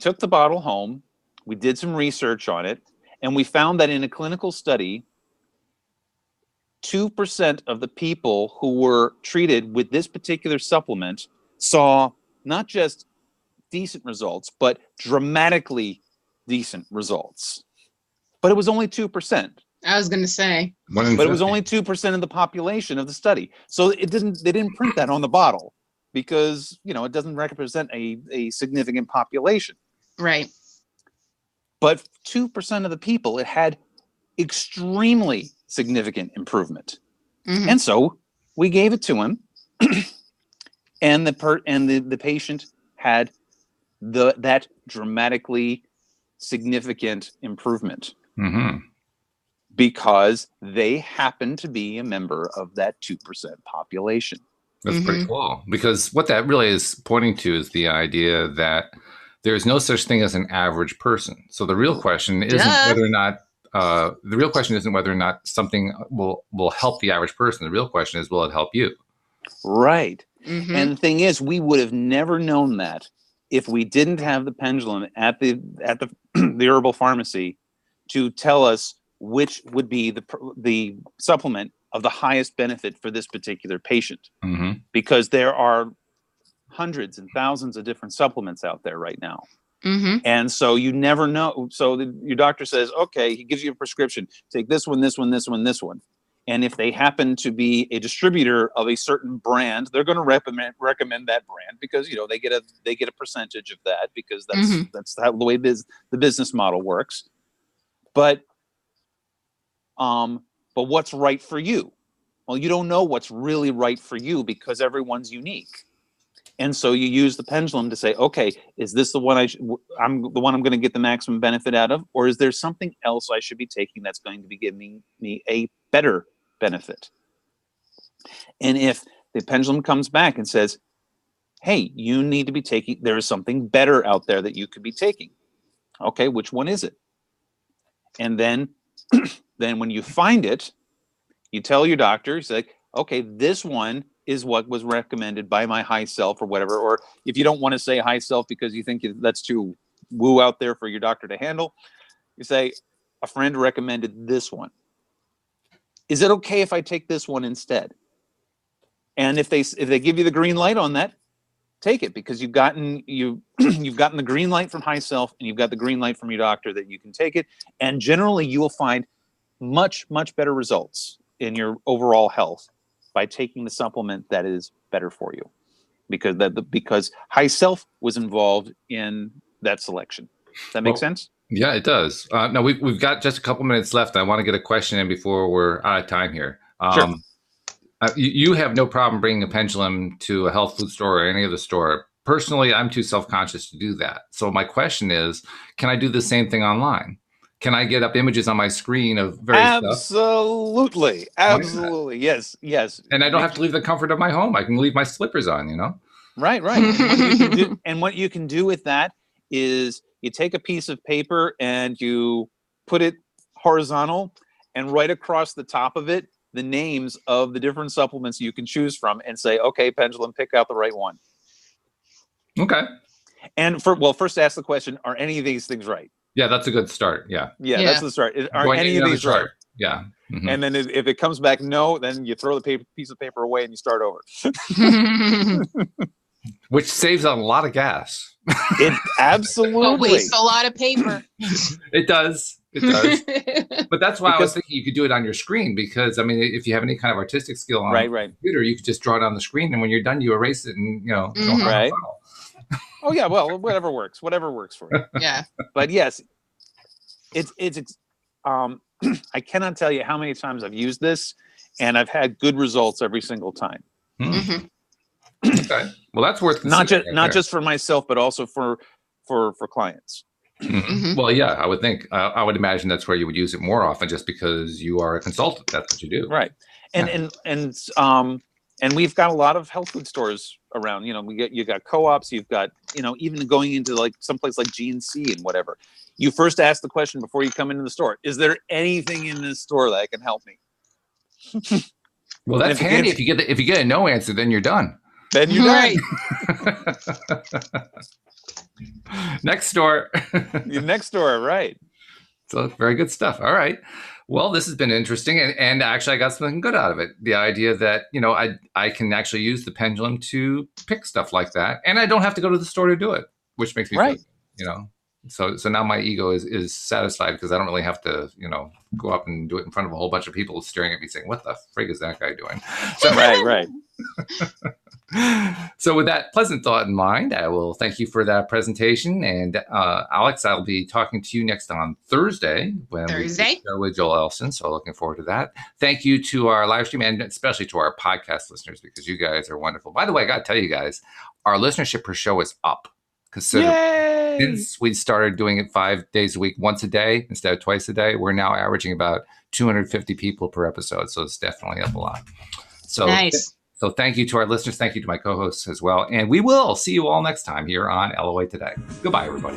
took the bottle home, we did some research on it, and we found that in a clinical study, 2% of the people who were treated with this particular supplement saw not just decent results, but dramatically decent results. But it was only 2%. I was going to say. One in But it was 50. only 2% of the population of the study. So they didn't print that on the bottle because, it doesn't represent a significant population. Right. But 2% of the people, it had extremely significant improvement. Mhm. And so we gave it to him, and the patient had that dramatically significant improvement Mm-hmm. because they happen to be a member of that 2% population. That's pretty cool, because what that really is pointing to is the idea that there's no such thing as an average person. So the real question isn't whether or not something will help the average person. The real question is, will it help you? Right. Mhm. And the thing is, we would have never known that if we didn't have the pendulum at the the herbal pharmacy to tell us which would be the supplement of the highest benefit for this particular patient. Mm-hmm. Because there are hundreds and thousands of different supplements out there right now. Mhm. And so you never know. So your doctor says, okay, he gives you a prescription. Take this one, this one, this one, this one. And if they happen to be a distributor of a certain brand, they're going to recommend that brand because they get a percentage of that because that's how the way the business model works. But what's right for you? Well, you don't know what's really right for you because everyone's unique. And so you use the pendulum to say, okay, is this the one I'm going to get the maximum benefit out of, or is there something else I should be taking that's going to be giving me a better benefit? And if the pendulum comes back and says, hey, you need to be taking, there is something better out there that you could be taking. Okay, which one is it? And then when you find it, you tell your doctor, you say, okay, this one is what was recommended by my high self or whatever. Or if you don't want to say high self because you think that's too woo out there for your doctor to handle, you say, a friend recommended this one. Is it okay if I take this one instead? And if they give you the green light on that, take it, because you've gotten the green light from high self and you've got the green light from your doctor that you can take it. And generally you will find much, much better results in your overall health by taking the supplement that is better for you, because high self was involved in that selection. Does that make sense? Yeah, it does. Now we've got just a couple minutes left. I want to get a question in before we're out of time here. Sure. You have no problem bringing a pendulum to a health food store or any other store. Personally, I'm too self-conscious to do that. So my question is, can I do the same thing online? Can I get up images on my screen of various stuff? Absolutely. Yes. And I don't have to leave the comfort of my home. I can leave my slippers on, Right. And what you can do with that is you take a piece of paper and you put it horizontal, and right across the top of it, the names of the different supplements you can choose from, and say, okay, pendulum, pick out the right one. Okay. And first ask the question, are any of these things right? Yeah, that's a good start. Yeah, that's the start. Are any of these right? Yeah. Mm-hmm. And then if it comes back no, then you throw the piece of paper away and you start over. Which saves a lot of gas. It absolutely but wastes a lot of paper. It does. But that's why I was thinking you could do it on your screen, because if you have any kind of artistic skill on the computer, you could just draw it on the screen, and when you're done, you erase it, and right. Oh yeah, well, whatever works for you. Yeah. But yes, it's I cannot tell you how many times I've used this, and I've had good results every single time. Mm-hmm. Okay. Well, that's worth not just for myself, but also for clients. Mm-hmm. Well, yeah, I would think. I would imagine that's where you would use it more often, just because you are a consultant. That's what you do, right? And we've got a lot of health food stores around. You got co-ops. You've got even going into like someplace like GNC and whatever. You first ask the question before you come into the store: is there anything in this store that can help me? Well, that's handy. If you get a no answer, then you're done. Then you're done. Next door. Your next door, right? So very good stuff. All right. Well, this has been interesting, and actually, I got something good out of it. The idea that I can actually use the pendulum to pick stuff like that, and I don't have to go to the store to do it, which makes me feel Right. good, you know. So now my ego is satisfied because I don't really have to go up and do it in front of a whole bunch of people staring at me saying, "What the frig is that guy doing?" So, Right. So with that pleasant thought in mind, I will thank you for that presentation. And Alex, I'll be talking to you next on Thursday when we go with Joel Elson. So looking forward to that. Thank you to our live stream and especially to our podcast listeners because you guys are wonderful. By the way, I got to tell you guys, our listenership per show is up. Since we started doing it 5 days a week, once a day instead of twice a day, we're now averaging about 250 people per episode. So it's definitely up a lot. So nice. So thank you to our listeners. Thank you to my co-hosts as well. And we will see you all next time here on LOA Today. Goodbye, everybody.